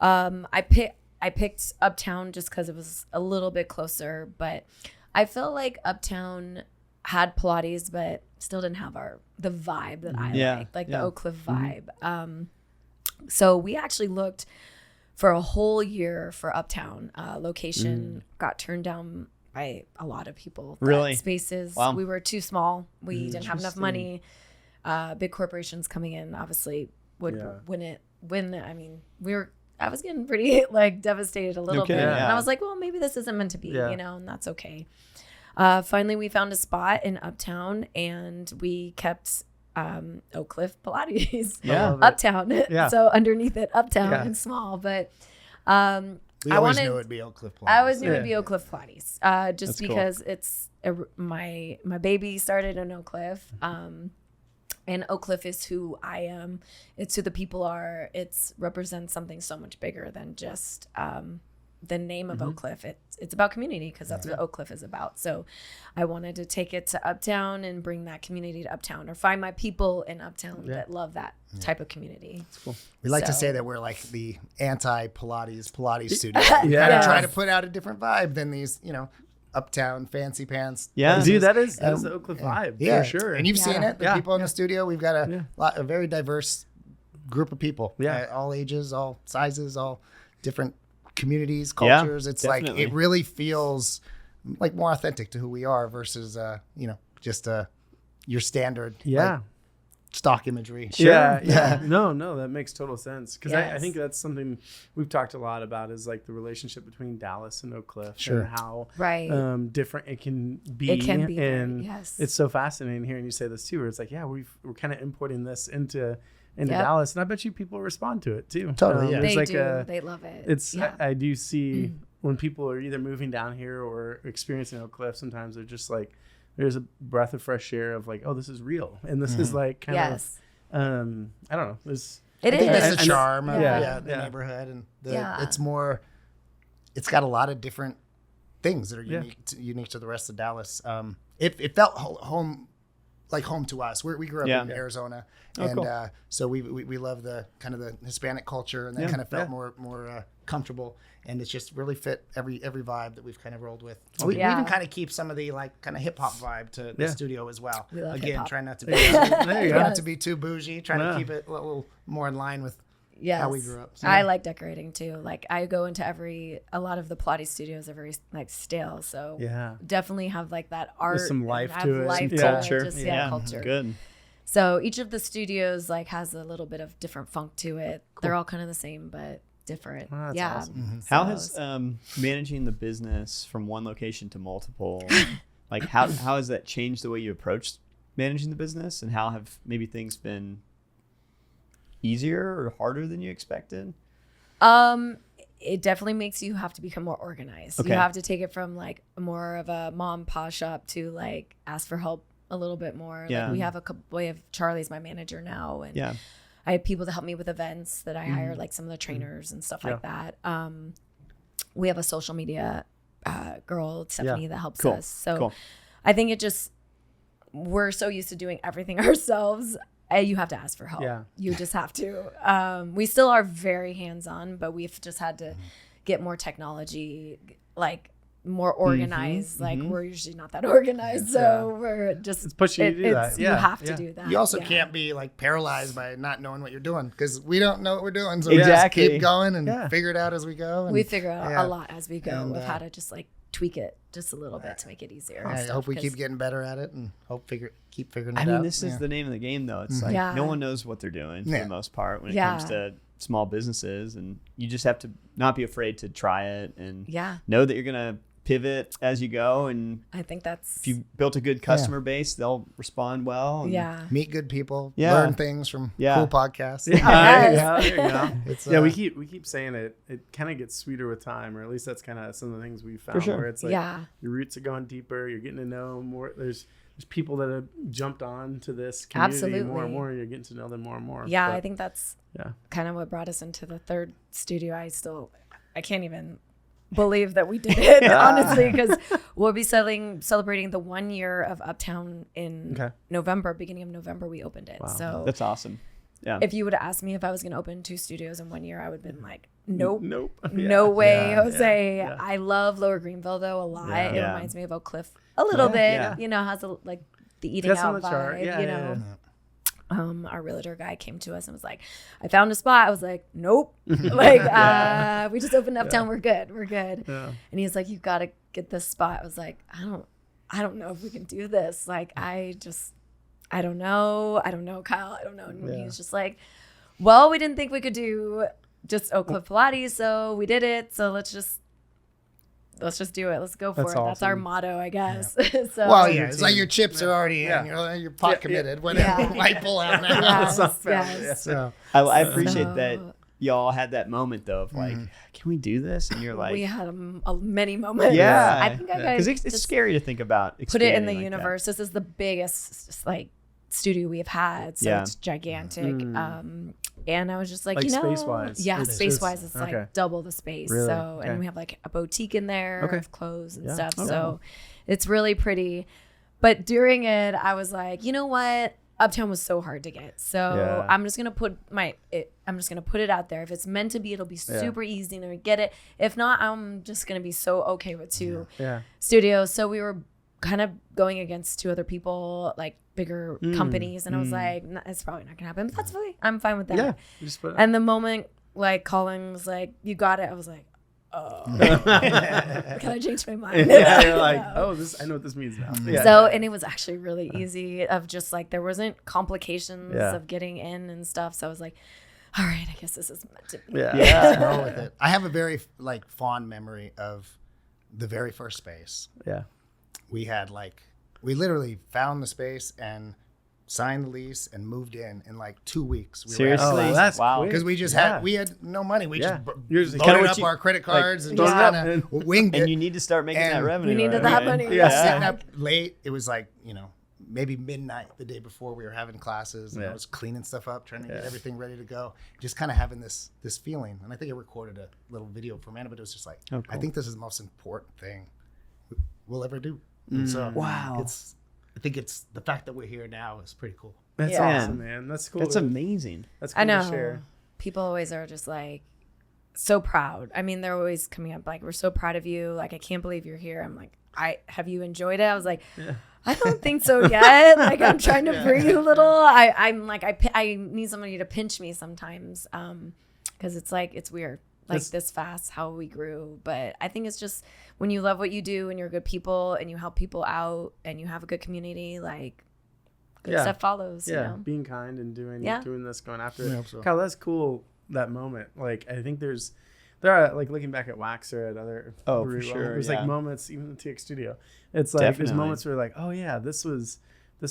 Speaker 1: I picked Uptown just because it was a little bit closer, but I felt like Uptown had Pilates, but still didn't have the vibe that I like the Oak Cliff vibe. So we actually looked for a whole year for Uptown. Location got turned down by a lot of people.
Speaker 2: Really?
Speaker 1: Spaces.
Speaker 2: Wow.
Speaker 1: We were too small. We didn't have enough money. Big corporations coming in obviously would I was getting pretty like devastated a little bit. And I was like, well, maybe this isn't meant to be, and that's okay. Finally, we found a spot in Uptown, and we kept Oak Cliff Pilates. Uptown. So underneath it, Uptown and small. But
Speaker 4: we always knew it'd be Oak Cliff Pilates.
Speaker 1: I always knew it'd be Oak Cliff Pilates, just that's because cool. It's my baby started in Oak Cliff. And Oak Cliff is who I am. It's who the people are. It represents something so much bigger than just the name of Oak Cliff. It's about community, because that's what Oak Cliff is about. So I wanted to take it to Uptown and bring that community to Uptown, or find my people in Uptown that love that type of community. That's cool.
Speaker 4: We like to say that we're like the anti-Pilates studio. Kind of try to put out a different vibe than these, Uptown fancy pants.
Speaker 3: Yeah, dude, that is the Oak Cliff vibe for sure.
Speaker 4: And you've seen it. The people in the studio, we've got a very diverse group of people. All ages, all sizes, all different communities, cultures. It's definitely. Like it really feels like more authentic to who we are versus just your standard stock imagery.
Speaker 3: No, that makes total sense, because I think that's something we've talked a lot about, is like the relationship between Dallas and Oak Cliff and how different it can be.
Speaker 1: It can be,
Speaker 3: and it's so fascinating hearing you say this too, where it's like we're kind of importing this into Dallas, and I bet you people respond to it too.
Speaker 4: Totally,
Speaker 1: they do. They love it.
Speaker 3: I do see when people are either moving down here or experiencing Oak Cliff, sometimes they're just like, there's a breath of fresh air of like, oh, this is real, and this is like kind of I don't know.
Speaker 4: I think that's the charm of the neighborhood, and it's more. It's got a lot of different things that are unique to the rest of Dallas. It felt home to us. We grew up in Arizona, and so we love the kind of the Hispanic culture, and that kind of felt more comfortable, and it's just really fit every vibe that we've kind of rolled with. So we even kind of keep some of the like kind of hip hop vibe to the studio as well. Again, trying not to be not to be too bougie, trying to keep it a little more in line with how we grew up. So.
Speaker 1: I like decorating too. Like I go into a lot of the Pilates studios are very like stale. So definitely have like that art.
Speaker 3: There's some life to it.
Speaker 1: Some
Speaker 2: culture.
Speaker 1: Just, culture.
Speaker 2: Good.
Speaker 1: So each of the studios like has a little bit of different funk to it. Cool. They're all kind of the same, but different.
Speaker 3: Oh, that's awesome.
Speaker 2: How has managing the business from one location to multiple, like how has that changed the way you approach managing the business, and how have maybe things been easier or harder than you expected?
Speaker 1: It definitely makes you have to become more organized. You have to take it from like more of a mom and pop shop to like ask for help a little bit more. Like we have Charlie's my manager now, and I have people to help me with events that I hire, like some of the trainers and stuff like that. We have a social media girl, Stephanie, that helps us. So I think we're so used to doing everything ourselves. You have to ask for help. You just have to. We still are very hands-on, but we've just had to get more technology, like more organized. Like we're usually not that organized, so we're just
Speaker 3: it's pushing you to do that.
Speaker 1: You have to do that.
Speaker 4: You also can't be like paralyzed by not knowing what you're doing, because we don't know what we're doing. So we just keep going and figure it out as we go. And,
Speaker 1: we figure out a lot as we go of how to just like tweak it just a little bit to make it easier.
Speaker 4: I hope we keep getting better at it, and keep figuring it out.
Speaker 2: I mean, this is the name of the game, though. It's like no one knows what they're doing for the most part when it comes to small businesses, and you just have to not be afraid to try it and know that you're gonna pivot as you go. And
Speaker 1: I think that's,
Speaker 2: if you've built a good customer base, they'll respond well. And
Speaker 4: meet good people, learn things from cool podcasts.
Speaker 3: There you go. We keep saying it kind of gets sweeter with time, or at least that's kind of some of the things we've found, where it's like your roots are going deeper, you're getting to know more. There's people that have jumped on to this community more and more, you're getting to know them more and more.
Speaker 1: I think that's kind of what brought us into the third studio. I can't even believe that we did it, honestly, because we'll be celebrating the 1 year of Uptown in November. Beginning of November we opened it. So
Speaker 2: that's awesome.
Speaker 1: If you would have asked me if I was going to open 2 studios in 1 year, I would have been like, Nope.
Speaker 3: Yeah.
Speaker 1: No way,
Speaker 3: Yeah.
Speaker 1: Jose.
Speaker 3: Yeah.
Speaker 1: I love Lower Greenville though a lot.
Speaker 3: Yeah.
Speaker 1: It
Speaker 2: Yeah.
Speaker 1: reminds me of Oak Cliff a little bit.
Speaker 2: Yeah.
Speaker 1: You know, has like the eating
Speaker 3: Got some
Speaker 1: out
Speaker 3: of the chart.
Speaker 1: vibe.
Speaker 3: Yeah,
Speaker 1: you
Speaker 3: yeah,
Speaker 1: know. Our realtor guy came to us and was like, I found a spot. I was like, nope. Like, we just opened Uptown. We're good.
Speaker 3: Yeah.
Speaker 1: And he's like, you've got to get this spot. I was like, I don't know if we can do this. Like, I don't know. Kyle. I don't know. And he was just like, well, we didn't think we could do just Oak Cliff Pilates. So we did it. So let's just do it. Let's go for
Speaker 3: That's
Speaker 1: it. That's our
Speaker 3: awesome.
Speaker 1: motto, I guess. So,
Speaker 4: Well, yeah, it's like your chips are already
Speaker 3: Yeah.
Speaker 4: in. You're pot committed. Whatever.
Speaker 1: Yeah.
Speaker 4: Might pull out now.
Speaker 1: Yes.
Speaker 4: So
Speaker 2: I appreciate
Speaker 1: So-
Speaker 2: that y'all had that moment though of like, can we do this? And you're like,
Speaker 1: we had many moments.
Speaker 2: yeah,
Speaker 1: I think I
Speaker 2: because
Speaker 1: gotta
Speaker 2: it's
Speaker 1: just
Speaker 2: scary to think about.
Speaker 1: put it in the
Speaker 2: expanding like
Speaker 1: universe. This is the biggest like studio we've had, so
Speaker 2: Yeah.
Speaker 1: it's gigantic. And I was just like,
Speaker 3: Like
Speaker 1: you know,
Speaker 3: space-wise?
Speaker 1: yeah,
Speaker 3: It is.
Speaker 1: space wise, it's
Speaker 3: Okay.
Speaker 1: like double the space.
Speaker 3: Really?
Speaker 1: So,
Speaker 3: Okay.
Speaker 1: and we have like a boutique in there
Speaker 3: Okay.
Speaker 1: of clothes and
Speaker 3: Yeah.
Speaker 1: stuff.
Speaker 3: Okay.
Speaker 1: So it's really pretty. But during it, I was like, you know what? Uptown was so hard to get. So
Speaker 3: Yeah.
Speaker 1: I'm just gonna put it out there. If it's meant to be, it'll be super easy to get it. If not, I'm just gonna be so okay with two
Speaker 3: Yeah.
Speaker 1: studios. So we were kind of going against two other people, like bigger companies, and I was like, it's probably not gonna happen. But that's fine. I'm fine with that.
Speaker 3: Yeah. You just put
Speaker 1: And the moment like Colin was like, "You got it," I was like, "Oh, can I change my mind?"
Speaker 3: yeah, you're like,
Speaker 1: No.
Speaker 3: I know what this means now. Yeah.
Speaker 1: So, and it was actually really easy of just like, there wasn't complications
Speaker 3: Yeah.
Speaker 1: of getting in and stuff. So I was like, all right, I guess this is meant to be.
Speaker 3: Yeah.
Speaker 4: go with it. I have a very like fond memory of the very first space.
Speaker 3: Yeah.
Speaker 4: We literally found the space and signed the lease and moved in like 2 weeks. We were at-
Speaker 2: Seriously?
Speaker 3: Oh, that's
Speaker 2: Wow.
Speaker 3: quick.
Speaker 4: Because we just
Speaker 3: Yeah.
Speaker 4: had no money. We
Speaker 3: Yeah.
Speaker 4: just
Speaker 3: You're just
Speaker 2: kinda
Speaker 4: loaded
Speaker 2: what
Speaker 4: up
Speaker 2: you-
Speaker 4: our credit cards and
Speaker 3: throw
Speaker 4: just
Speaker 3: it up
Speaker 4: kind
Speaker 3: and-
Speaker 4: of winged
Speaker 2: and
Speaker 4: it.
Speaker 2: you need to start making that
Speaker 4: And
Speaker 2: revenue.
Speaker 1: we needed
Speaker 2: right?
Speaker 1: that money.
Speaker 3: Yeah.
Speaker 4: Sitting up late. It was like, maybe midnight the day before we were having classes, and
Speaker 3: Yeah.
Speaker 4: I was cleaning stuff up, trying to get
Speaker 3: Yeah.
Speaker 4: everything ready to go. Just kind of having this feeling. And I think I recorded a little video for Amanda, but it was just like,
Speaker 2: Oh,
Speaker 4: I
Speaker 2: cool.
Speaker 4: think this is the most important thing we'll ever do. And so
Speaker 2: Wow.
Speaker 4: I think it's the fact that we're here now is pretty cool.
Speaker 3: That's
Speaker 1: Yeah.
Speaker 3: awesome, man. That's cool.
Speaker 2: That's amazing.
Speaker 3: That's cool
Speaker 1: I know.
Speaker 3: to share.
Speaker 1: People always are just like so proud. I mean, they're always coming up like, "We're so proud of you. Like, I can't believe you're here." I'm like, have you enjoyed it? I was like, I don't think so yet. Like, I'm trying to breathe a little. I'm like, I need somebody to pinch me sometimes. Because it's like, it's weird. Like this fast how we grew. But I think it's just when you love what you do and you're good people and you help people out and you have a good community, like good stuff follows.
Speaker 3: Yeah.
Speaker 1: You know?
Speaker 3: Being kind and doing this, going after
Speaker 4: I
Speaker 3: it.
Speaker 4: hope so.
Speaker 3: Kyle, that's cool, that moment. Like, I think there are, like, looking back at Waxer and other
Speaker 2: Oh, for
Speaker 3: Brew,
Speaker 2: sure,
Speaker 3: there's
Speaker 2: yeah.
Speaker 3: like moments, even in the TX studio, it's like
Speaker 2: Definitely.
Speaker 3: there's moments where like, oh yeah, this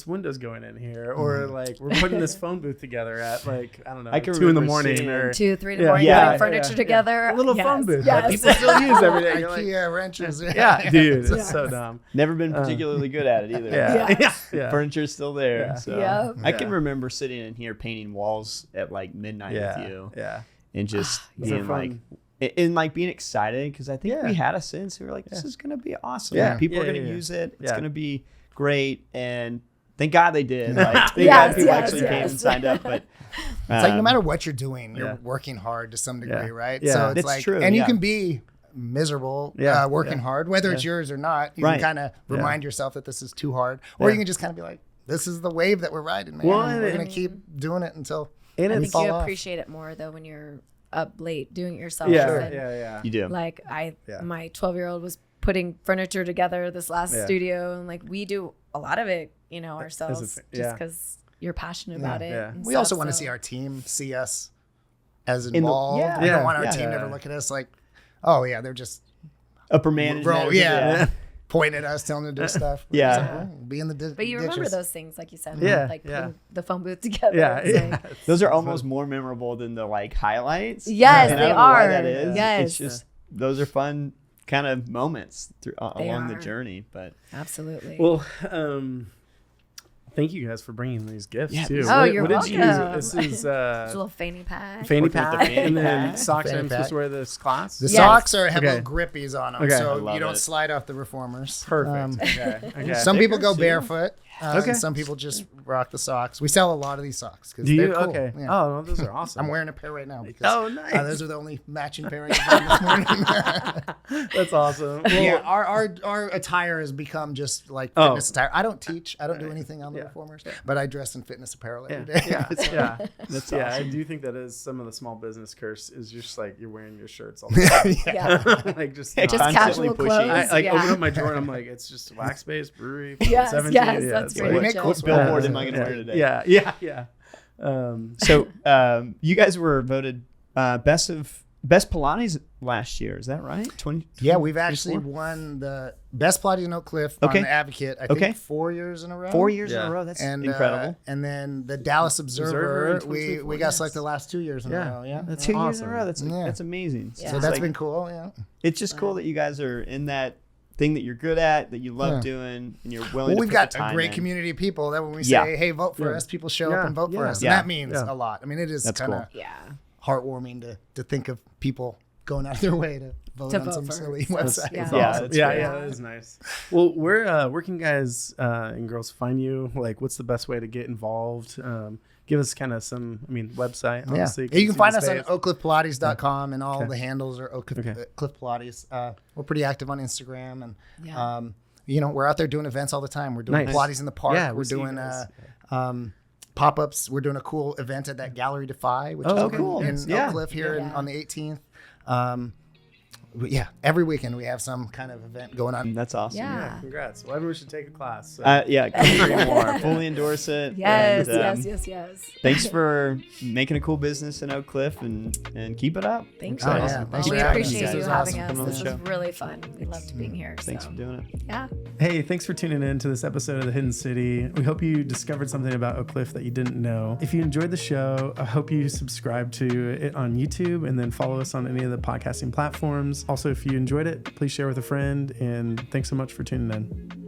Speaker 3: window's going in here, or like we're putting this phone booth together at like, I don't know,
Speaker 2: I can
Speaker 3: 2 in the
Speaker 2: remember
Speaker 3: morning
Speaker 2: seeing-
Speaker 3: or
Speaker 1: 2, 3 in the
Speaker 3: Yeah.
Speaker 1: morning,
Speaker 3: Yeah.
Speaker 1: putting furniture
Speaker 3: Yeah.
Speaker 1: together.
Speaker 3: a little
Speaker 1: Yes.
Speaker 3: phone booth that
Speaker 1: Yes.
Speaker 3: people still use every day. You're like,
Speaker 4: IKEA wrenches.
Speaker 3: yeah, dude, it's
Speaker 1: Yes.
Speaker 3: so dumb.
Speaker 2: Never been particularly good at it either.
Speaker 3: Yeah,
Speaker 1: Yes.
Speaker 3: yeah.
Speaker 2: Furniture's still there.
Speaker 3: Yeah.
Speaker 2: So
Speaker 1: Yeah.
Speaker 2: I can
Speaker 3: Yeah.
Speaker 2: remember sitting in here painting walls at like midnight
Speaker 3: Yeah,
Speaker 2: with you
Speaker 3: yeah.
Speaker 2: and just
Speaker 3: Those are
Speaker 2: being like,
Speaker 3: fun.
Speaker 2: and like being excited because I think
Speaker 3: Yeah.
Speaker 2: we had a sense we were like, this is gonna be awesome.
Speaker 3: Yeah.
Speaker 2: People
Speaker 3: Yeah,
Speaker 2: are gonna
Speaker 3: yeah, yeah.
Speaker 2: use it. It's
Speaker 3: Yeah.
Speaker 2: gonna be great, and thank God they did. Like, thank
Speaker 1: Yes,
Speaker 2: God people
Speaker 1: yes,
Speaker 2: actually came
Speaker 1: yes.
Speaker 2: and signed up. But
Speaker 4: It's like no matter what you're doing, you're
Speaker 3: Yeah.
Speaker 4: working hard to some degree,
Speaker 3: Yeah.
Speaker 4: right?
Speaker 3: Yeah.
Speaker 4: So it's
Speaker 2: That's
Speaker 4: like,
Speaker 2: true,
Speaker 4: and you
Speaker 2: yeah.
Speaker 4: can be miserable
Speaker 3: Yeah.
Speaker 4: working
Speaker 3: Yeah.
Speaker 4: hard, whether it's yours or not. You
Speaker 2: Right.
Speaker 4: can kind of remind yourself that this is too hard, or
Speaker 3: Yeah.
Speaker 4: you can just kind of be like, this is the wave that we're riding, man.
Speaker 3: Well,
Speaker 4: and we're
Speaker 3: and-
Speaker 4: gonna keep doing it until
Speaker 3: And
Speaker 1: I
Speaker 4: we
Speaker 1: think
Speaker 4: fall
Speaker 1: you
Speaker 4: off.
Speaker 1: appreciate it more though when you're up late doing it yourself.
Speaker 3: Yeah,
Speaker 1: And,
Speaker 3: yeah.
Speaker 2: you do.
Speaker 1: Like
Speaker 3: Yeah.
Speaker 1: my 12-year-old was putting furniture together this last
Speaker 3: Yeah.
Speaker 1: studio, and like we do a lot of it, ourselves,
Speaker 3: yeah.
Speaker 1: just because you're passionate about it.
Speaker 3: Yeah.
Speaker 1: and
Speaker 4: we also
Speaker 1: stuff,
Speaker 4: want to
Speaker 1: so-
Speaker 4: see our team see us as
Speaker 2: the-
Speaker 4: involved.
Speaker 2: yeah.
Speaker 4: I
Speaker 3: Yeah.
Speaker 4: don't want our
Speaker 2: Yeah.
Speaker 4: team to ever look at us like, oh yeah, they're just
Speaker 2: Upper management.
Speaker 4: bro, yeah, pointing at us, telling them to do stuff. We're
Speaker 2: Yeah.
Speaker 4: just like, oh, be in the
Speaker 1: But you remember
Speaker 4: ditches.
Speaker 1: those things, like you said,
Speaker 3: Yeah,
Speaker 1: like
Speaker 3: yeah.
Speaker 1: putting the phone booth together.
Speaker 3: Yeah,
Speaker 1: It's
Speaker 3: yeah.
Speaker 1: like-
Speaker 2: Those are almost more memorable than the like highlights.
Speaker 1: Yes,
Speaker 2: And I
Speaker 1: they
Speaker 2: don't know why
Speaker 1: are.
Speaker 2: that is.
Speaker 1: Yes.
Speaker 2: It's just those are fun kind of moments
Speaker 1: They
Speaker 2: along the
Speaker 1: are.
Speaker 2: journey. But
Speaker 1: Absolutely.
Speaker 3: Well, Thank you guys for bringing these gifts too.
Speaker 1: Oh, you're
Speaker 3: what
Speaker 1: welcome.
Speaker 3: Did you use? This is
Speaker 1: a little fanny pack.
Speaker 3: Fanny pack, and then
Speaker 2: pack.
Speaker 3: socks.
Speaker 4: Fanny
Speaker 3: I'm supposed to wear this class.
Speaker 4: The socks have little grippies on them,
Speaker 3: Okay.
Speaker 4: so you don't slide off the reformers.
Speaker 3: Perfect. Okay.
Speaker 4: Some people go barefoot.
Speaker 3: Okay.
Speaker 4: And some people just rock the socks. We sell a lot of these socks because
Speaker 3: Do you?
Speaker 4: they're cool.
Speaker 3: Okay.
Speaker 4: Yeah.
Speaker 3: Oh, no, those are awesome.
Speaker 4: I'm wearing a pair right now because
Speaker 3: nice.
Speaker 4: those are the only matching pair I can find this morning.
Speaker 3: That's awesome.
Speaker 4: Yeah, our attire has become just like fitness attire. I don't teach. I don't do anything on the reformers, but I dress in fitness apparel every day.
Speaker 3: That's awesome. I do think that is some of the small business curse is just like you're wearing your shirts all the time. Like just
Speaker 1: casual clothes.
Speaker 3: I open up my drawer and I'm like, it's just Wax Space Brewery.
Speaker 1: Yes,
Speaker 3: 17.
Speaker 1: that's
Speaker 3: it's
Speaker 1: great.
Speaker 3: like,
Speaker 2: What billboard am I going to wear today?
Speaker 3: Yeah.
Speaker 2: So you guys were voted best Pilates last year. Is that right?
Speaker 4: Yeah, we've actually won the best Pilates in Oak Cliff on the Advocate. I think 4 years in a row.
Speaker 2: 4 years in a row. That's incredible.
Speaker 4: And then the Dallas Observer, we got selected the last 2 years in a row. Yeah,
Speaker 2: that's 2 years in a row. That's amazing.
Speaker 1: Yeah.
Speaker 4: So that's been cool. Yeah,
Speaker 2: it's just cool that you guys are in that thing that you're good at, that you love doing, and you're willing to
Speaker 4: we've
Speaker 2: put
Speaker 4: got
Speaker 2: the time
Speaker 4: a great
Speaker 2: in.
Speaker 4: community of people that when we say, hey, vote for us, people show up and vote for us. And that means a lot. I mean, it is kind of heartwarming to think of people going out of their way to vote on some silly website.
Speaker 3: That is nice. Well, where can guys and girls find you? Like, what's the best way to get involved? Give us kind of some, website, obviously.
Speaker 4: You can find us on oakcliffpilates.com, and all the handles are Oak Cliff Pilates. We're pretty active on Instagram, and we're out there doing events all the time. We're doing Pilates in the park.
Speaker 3: Yeah,
Speaker 4: we're doing pop-ups. We're doing a cool event at that Gallery Defy, which is in Oak Cliff here on the 18th. Every weekend we have some kind of event going on.
Speaker 2: That's awesome.
Speaker 1: Yeah.
Speaker 3: Congrats. Well, everyone should take a class. So.
Speaker 2: Couldn't agree more. Fully endorse it.
Speaker 1: Yes,
Speaker 2: and,
Speaker 1: yes.
Speaker 2: Thanks for making a cool business in Oak Cliff and keep it up.
Speaker 1: Thanks.
Speaker 4: Thanks
Speaker 1: We
Speaker 4: for
Speaker 1: appreciate you having
Speaker 2: Coming on
Speaker 1: us.
Speaker 2: the
Speaker 1: This
Speaker 2: show.
Speaker 1: was really fun. We loved being here.
Speaker 2: Thanks for doing it.
Speaker 1: Yeah.
Speaker 3: Hey, thanks for tuning in to this episode of The Hidden City. We hope you discovered something about Oak Cliff that you didn't know. If you enjoyed the show, I hope you subscribe to it on YouTube and then follow us on any of the podcasting platforms. Also, if you enjoyed it, please share with a friend. And thanks so much for tuning in.